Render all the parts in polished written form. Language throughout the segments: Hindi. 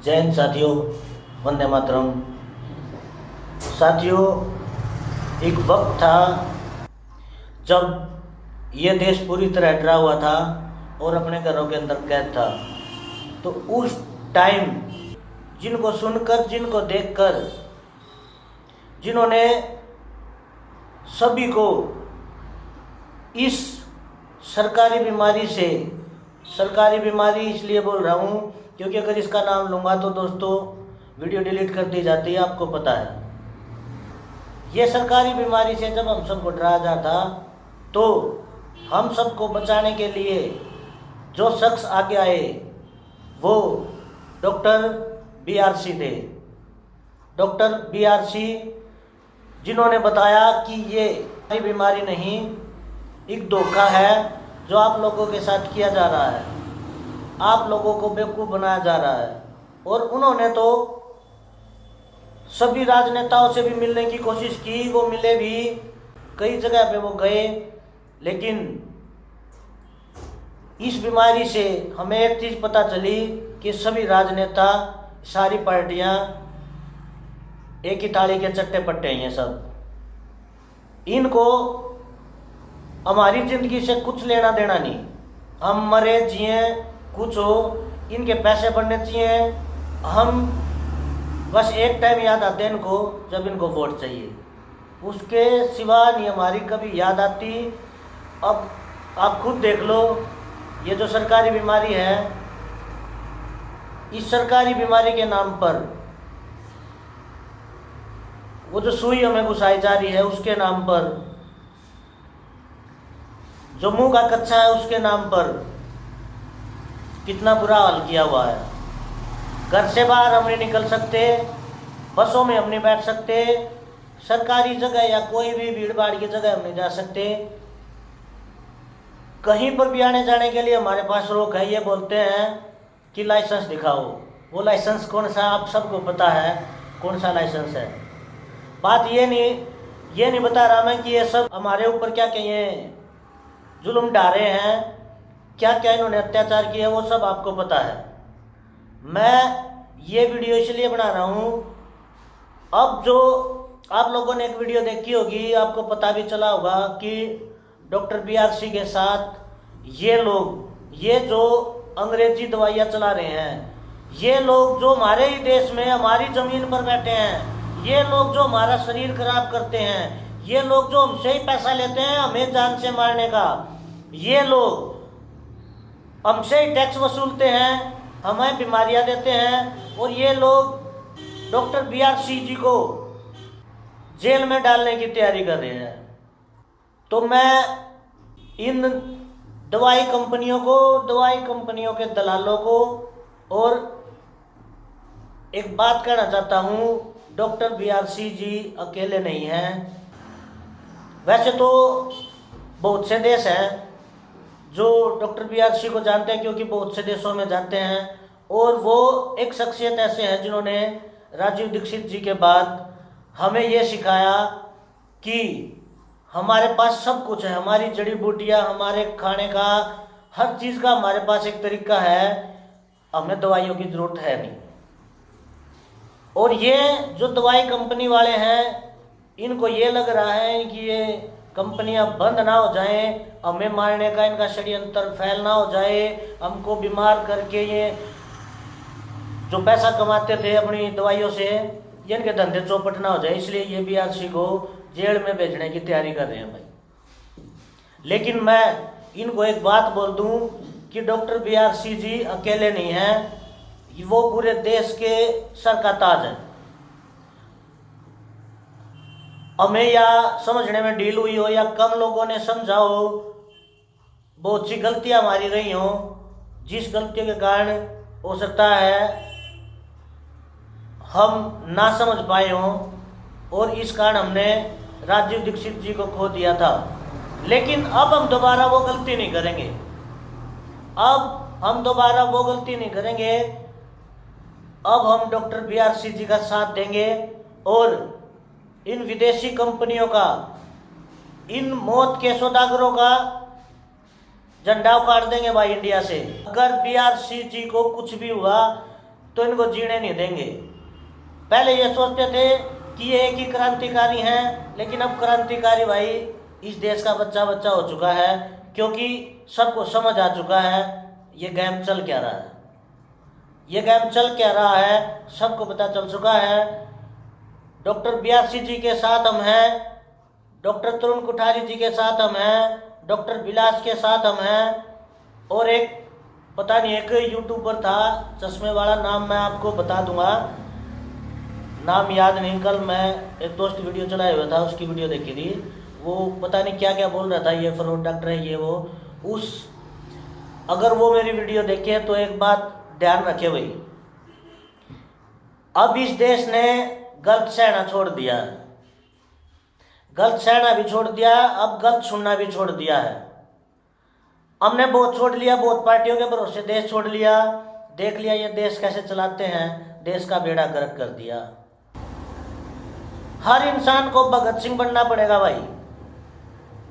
जय हिंद साथियों, वंदे मातरम। साथियों, एक वक्त था जब यह देश पूरी तरह डरा हुआ था और अपने घरों के अंदर कैद था। तो उस टाइम जिनको सुनकर, जिनको देखकर, जिन्होंने सभी को इस सरकारी बीमारी से, सरकारी बीमारी इसलिए बोल रहा हूँ क्योंकि अगर इसका नाम लूँगा तो दोस्तों वीडियो डिलीट कर दी जाती है, आपको पता है। ये सरकारी बीमारी से जब हम सबको डराया जाता तो हम सबको बचाने के लिए जो शख्स आगे आए वो डॉक्टर BRC थे। डॉक्टर BRC जिन्होंने बताया कि ये बीमारी नहीं, एक धोखा है जो आप लोगों के साथ किया जा रहा है, आप लोगों को बेवकूफ़ बनाया जा रहा है। और उन्होंने तो सभी राजनेताओं से भी मिलने की कोशिश की, वो मिले भी, कई जगह पे वो गए, लेकिन इस बीमारी से हमें एक चीज़ पता चली कि सभी राजनेता, सारी पार्टियां एक ही थाली के चट्टे पट्टे हैं। सब इनको हमारी ज़िंदगी से कुछ लेना देना नहीं। हम मरे जिए कुछ हो, इनके पैसे बढ़ने चाहिए। हम बस एक टाइम याद आते हैं इनको जब इनको वोट चाहिए, उसके सिवा नहीं हमारी कभी याद आती। अब आप खुद देख लो, ये जो सरकारी बीमारी है, इस सरकारी बीमारी के नाम पर वो जो सुई हमें घुसाई जा रही है उसके नाम पर, जो मुंह का कच्चा है उसके नाम पर कितना बुरा हाल किया हुआ है। घर से बाहर हम नहीं निकल सकते, बसों में हम नहीं बैठ सकते, सरकारी जगह या कोई भी भीड़ भाड़ की जगह हम नहीं जा सकते। कहीं पर भी आने जाने के लिए हमारे पास रोक है। ये बोलते हैं कि लाइसेंस दिखाओ। वो लाइसेंस कौन सा, आप सबको पता है कौन सा लाइसेंस है। बात ये नहीं बता रहा मैं कि ये सब हमारे ऊपर क्या कहिए जुल्म डाले हैं, क्या क्या इन्होंने अत्याचार किए, वो सब आपको पता है। मैं ये वीडियो इसलिए बना रहा हूँ, अब जो आप लोगों ने एक वीडियो देखी होगी, आपको पता भी चला होगा कि डॉक्टर BRC के साथ ये लोग, ये जो अंग्रेजी दवाइयाँ चला रहे हैं, ये लोग जो हमारे ही देश में हमारी ज़मीन पर बैठे हैं, ये लोग जो हमारा शरीर खराब करते हैं, ये लोग जो हमसे ही पैसा लेते हैं हमें जान से मारने का, ये लोग हमसे ही टैक्स वसूलते हैं, हमें बीमारियां देते हैं, और ये लोग डॉक्टर BRC जी को जेल में डालने की तैयारी कर रहे हैं। तो मैं इन दवाई कंपनियों को, दवाई कंपनियों के दलालों को और एक बात कहना चाहता हूँ, डॉक्टर BRC जी अकेले नहीं हैं। वैसे तो बहुत से देश हैं जो डॉक्टर BRC को जानते हैं, क्योंकि बहुत से देशों में जाते हैं, और वो एक शख्सियत ऐसे हैं जिन्होंने राजीव दीक्षित जी के बाद हमें ये सिखाया कि हमारे पास सब कुछ है, हमारी जड़ी बूटियाँ, हमारे खाने का, हर चीज़ का हमारे पास एक तरीका है, हमें दवाइयों की ज़रूरत है नहीं। और ये जो दवाई कंपनी वाले हैं, इनको ये लग रहा है कि ये कंपनियां बंद ना हो जाएं, हमें मारने का इनका षड्यंत्र फैल ना हो जाए, हमको बीमार करके ये जो पैसा कमाते थे अपनी दवाइयों से, ये इनके धंधे चौपट ना हो जाए, इसलिए ये BRC को जेल में भेजने की तैयारी कर रहे हैं भाई। लेकिन मैं इनको एक बात बोल दूं कि डॉक्टर BRC जी अकेले नहीं हैं, वो पूरे देश के सर का ताज है। हमें या समझने में ढील हुई हो या कम लोगों ने समझा हो, बहुत सी गलतियां हमारी रही हो, जिस गलतियों के कारण हो सकता है हम ना समझ पाए हों, और इस कारण हमने राजीव दीक्षित जी को खो दिया था। लेकिन अब हम दोबारा वो गलती नहीं करेंगे, अब हम दोबारा वो गलती नहीं करेंगे। अब हम डॉक्टर BRC जी का साथ देंगे और इन विदेशी कंपनियों का, इन मौत के सौदागरों का झंडा उखाड़ देंगे भाई इंडिया से। अगर BRC जी को कुछ भी हुआ तो इनको जीने नहीं देंगे। पहले ये सोचते थे कि ये एक ही क्रांतिकारी हैं, लेकिन अब क्रांतिकारी भाई इस देश का बच्चा बच्चा हो चुका है, क्योंकि सबको समझ आ चुका है ये गेम चल क्या रहा है, ये गेम चल क्या रहा है, सबको पता चल चुका है। डॉक्टर BRC जी के साथ हम हैं, डॉक्टर तरुण कुठारी जी के साथ हम हैं, डॉक्टर विलास के साथ हम हैं, और एक पता नहीं एक यूट्यूबर था चश्मे वाला, नाम मैं आपको बता दूंगा, नाम याद नहीं। कल मैं एक दोस्त वीडियो चलाया हुआ था, उसकी वीडियो देखी थी, वो पता नहीं क्या क्या बोल रहा था, ये फ्रॉड डॉक्टर है ये वो। अगर वो मेरी वीडियो देखे तो एक बात ध्यान रखे भाई, अब इस देश ने गलत सहना छोड़ दिया, गलत सहना भी छोड़ दिया, अब गलत सुनना भी छोड़ दिया है। हमने बहुत छोड़ लिया, बहुत पार्टियों के भरोसे देश छोड़ लिया, देख लिया ये देश कैसे चलाते हैं, देश का बेड़ा गर्क कर दिया। हर इंसान को भगत सिंह बनना पड़ेगा भाई,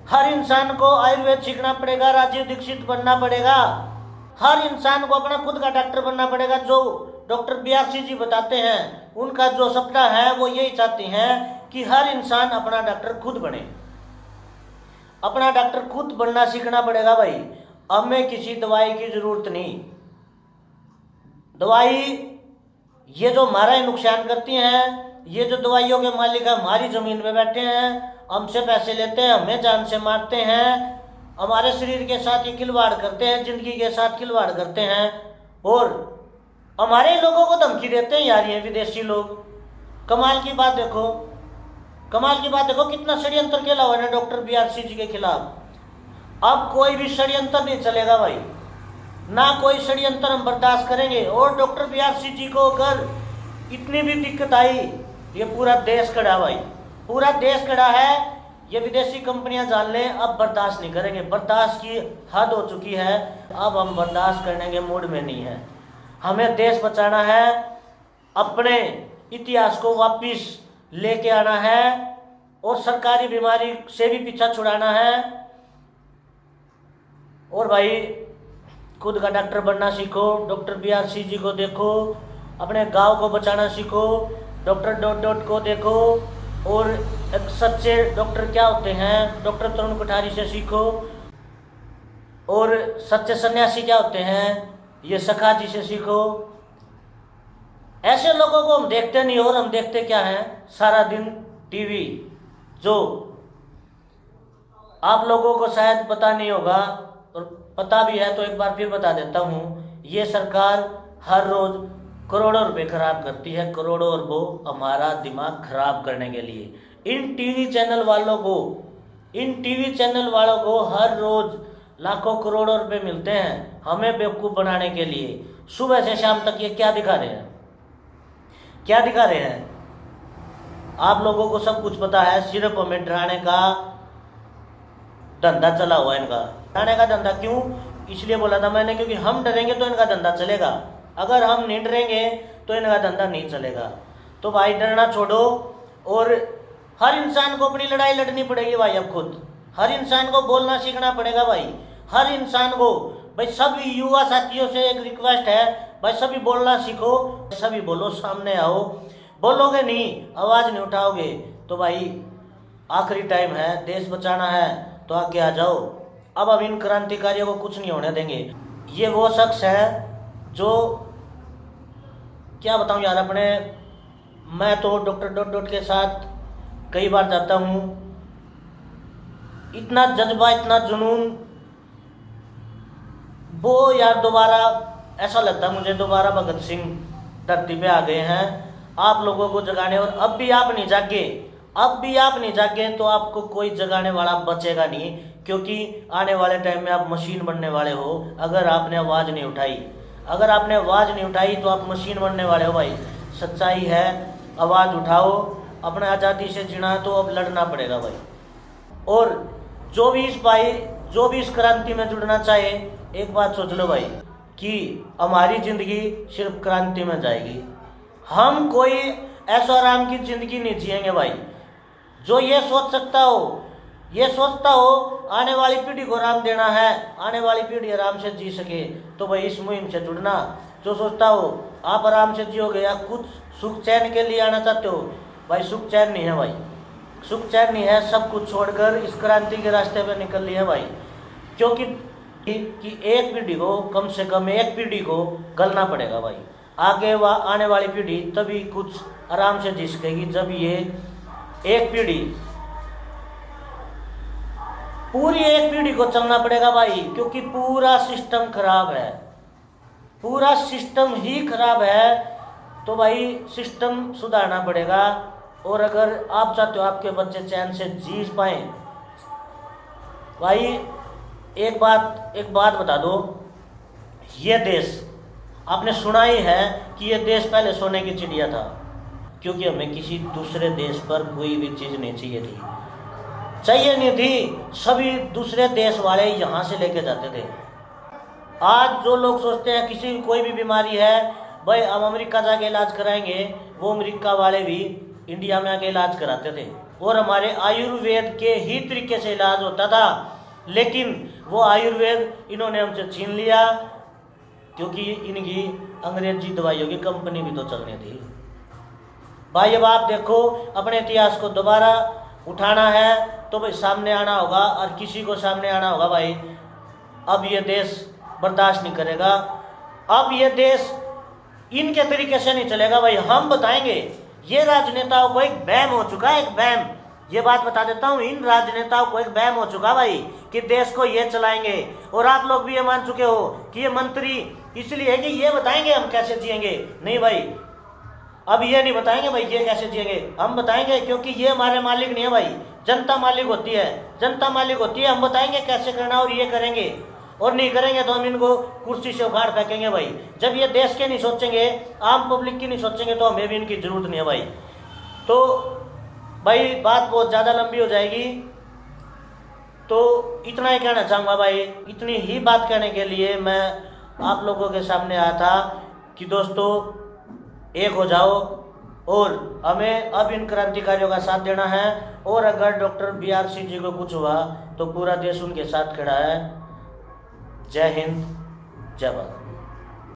हर इंसान को आयुर्वेद सीखना पड़ेगा, राजीव दीक्षित बनना पड़ेगा, हर इंसान को अपना खुद का डॉक्टर बनना पड़ेगा। जो डॉक्टर BRC जी बताते हैं, उनका जो सपना है वो यही चाहते हैं कि हर इंसान अपना डॉक्टर खुद बने, अपना डॉक्टर खुद बनना सीखना पड़ेगा भाई। हमें किसी दवाई की जरूरत नहीं, दवाई ये जो हमारा ही नुकसान करती हैं, ये जो दवाइयों के मालिक हमारी जमीन पे बैठे हैं, हमसे पैसे लेते हैं, हमें जान से मारते हैं, हमारे शरीर के साथ ये खिलवाड़ करते हैं, जिंदगी के साथ खिलवाड़ करते हैं, और हमारे लोगों को धमकी देते हैं यार ये विदेशी लोग। कमाल की बात देखो, कमाल की बात देखो, कितना षड्यंत्र खेला हुआ है डॉक्टर BRC जी के खिलाफ। अब कोई भी षड्यंत्र नहीं चलेगा भाई, ना कोई षड्यंत्र हम बर्दाश्त करेंगे। और डॉक्टर BRC जी को अगर इतनी भी दिक्कत आई, ये पूरा देश खड़ा भाई, पूरा देश खड़ा है, ये विदेशी कंपनियां जान लें अब बर्दाश्त नहीं करेंगे, बर्दाश्त की हद हो चुकी है, अब हम बर्दाश्त करने के मूड में नहीं है। हमें देश बचाना है, अपने इतिहास को वापस लेके आना है, और सरकारी बीमारी से भी पीछा छुड़ाना है। और भाई खुद का डॉक्टर बनना सीखो, डॉक्टर BRC जी को देखो, अपने गांव को बचाना सीखो, डॉक्टर को देखो, और एक सच्चे डॉक्टर क्या होते हैं डॉक्टर तरुण कुठारी से सीखो, और सच्चे सन्यासी क्या होते हैं ये सखा जी से सीखो। ऐसे लोगों को हम देखते नहीं, और हम देखते क्या हैं सारा दिन टीवी। जो आप लोगों को शायद पता नहीं होगा, और पता भी है तो एक बार फिर बता देता हूँ, ये सरकार हर रोज करोड़ों रुपए खराब करती है, करोड़ों अरबों हमारा दिमाग खराब करने के लिए। इन टीवी चैनल वालों को हर रोज लाखों करोड़ों रुपए मिलते हैं हमें बेवकूफ़ बनाने के लिए। सुबह से शाम तक ये क्या दिखा रहे हैं, क्या दिखा रहे हैं? आप लोगों को सब कुछ पता है, सिर्फ हमें डराने का धंधा चला हुआ है इनका। डराने का धंधा क्यों इसलिए बोला था मैंने, क्योंकि हम डरेंगे तो इनका धंधा चलेगा, अगर हम नहीं डरेंगे तो इनका धंधा नहीं चलेगा। तो भाई डरना छोड़ो, और हर इंसान को अपनी लड़ाई लड़नी पड़ेगी भाई। अब खुद हर इंसान को बोलना सीखना पड़ेगा भाई, हर इंसान को। भाई सभी युवा साथियों से एक रिक्वेस्ट है, भाई सभी बोलना सीखो, सभी बोलो, सामने आओ। बोलोगे नहीं, आवाज़ नहीं उठाओगे तो भाई आखिरी टाइम है, देश बचाना है तो आगे आ जाओ। अब हम इन क्रांतिकारियों को कुछ नहीं होने देंगे। ये वो शख्स है जो क्या बताऊं यार, अपने मैं तो डॉक्टर के साथ कई बार जाता हूँ, इतना जज्बा, इतना जुनून, वो यार दोबारा ऐसा लगता है मुझे दोबारा भगत सिंह धरती पे आ गए हैं आप लोगों को जगाने। और अब भी आप नहीं जागे तो आपको कोई जगाने वाला बचेगा नहीं, क्योंकि आने वाले टाइम में आप मशीन बनने वाले हो। अगर आपने आवाज़ नहीं उठाई तो आप मशीन बनने वाले हो भाई। सच्चाई है, आवाज़ उठाओ, अपना आज़ादी से जीना तो अब लड़ना पड़ेगा भाई। और जो भी इस क्रांति में जुड़ना चाहे, एक बात सोच लो भाई कि हमारी ज़िंदगी सिर्फ क्रांति में जाएगी। हम कोई ऐशो आराम की ज़िंदगी नहीं जिएंगे भाई। जो ये सोचता हो आने वाली पीढ़ी को आराम देना है, आने वाली पीढ़ी आराम से जी सके, तो भाई इस मुहिम से जुड़ना। जो सोचता हो आप आराम से जियोगे या कुछ सुख चैन के लिए आना चाहते हो, भाई सुख चैन नहीं है भाई, सुख चैन नहीं है। सब कुछ छोड़कर इस क्रांति के रास्ते पे निकल लिए है भाई, क्योंकि एक पीढ़ी को, कम से कम एक पीढ़ी को गलना पड़ेगा भाई। आगे आने वाली पीढ़ी तभी कुछ आराम से जी सकेगी जब ये एक पीढ़ी, पूरी एक पीढ़ी को चलना पड़ेगा भाई, क्योंकि पूरा सिस्टम खराब है, पूरा सिस्टम ही खराब है। तो भाई सिस्टम सुधारना पड़ेगा। और अगर आप चाहते हो आपके बच्चे चैन से जी पाए, भाई एक बात बता दो, ये देश आपने सुना ही है कि ये देश पहले सोने की चिड़िया था, क्योंकि हमें किसी दूसरे देश पर कोई भी चीज़ नहीं चाहिए थी, सभी दूसरे देश वाले यहाँ से लेके जाते थे। आज जो लोग सोचते हैं किसी कोई भी बीमारी है, भाई हम अमेरिका जाके इलाज कराएंगे, वो अमेरिका वाले भी इंडिया में आके इलाज कराते थे, और हमारे आयुर्वेद के ही तरीके से इलाज होता था। लेकिन वो आयुर्वेद इन्होंने हमसे छीन लिया, क्योंकि इनकी अंग्रेजी दवाइयों की कंपनी भी तो चलनी थी। भाई अब आप देखो, अपने इतिहास को दोबारा उठाना है तो भाई सामने आना होगा, और किसी को सामने आना होगा भाई। अब ये देश बर्दाश्त नहीं करेगा, अब ये देश इनके तरीके से नहीं चलेगा भाई, हम बताएंगे। ये राजनेताओं को एक वहम हो चुका है, एक वहम, ये बात बता देता हूँ, इन राजनेताओं को एक वहम हो चुका भाई कि देश को ये चलाएंगे। और आप लोग भी ये मान चुके हो कि ये मंत्री इसलिए है कि ये बताएंगे हम कैसे जिएंगे। नहीं भाई, अब ये नहीं बताएंगे भाई ये कैसे जिएंगे, हम बताएंगे, क्योंकि ये हमारे मालिक नहीं है भाई, जनता मालिक होती है, जनता मालिक होती है। हम बताएंगे कैसे करना, और ये करेंगे, और नहीं करेंगे तो हम इनको कुर्सी से उखाड़ फेंकेंगे भाई। जब ये देश के नहीं सोचेंगे, आम पब्लिक की नहीं सोचेंगे, तो हमें भी इनकी ज़रूरत नहीं है भाई। तो भाई बात बहुत ज़्यादा लंबी हो जाएगी, तो इतना ही कहना चाहूँगा भाई। इतनी ही बात कहने के लिए मैं आप लोगों के सामने आया था कि दोस्तों एक हो जाओ, और हमें अब इन क्रांतिकारियों का साथ देना है। और अगर डॉक्टर BRC जी को कुछ हुआ तो पूरा देश उनके साथ खड़ा है। जय हिंद, जय भारत।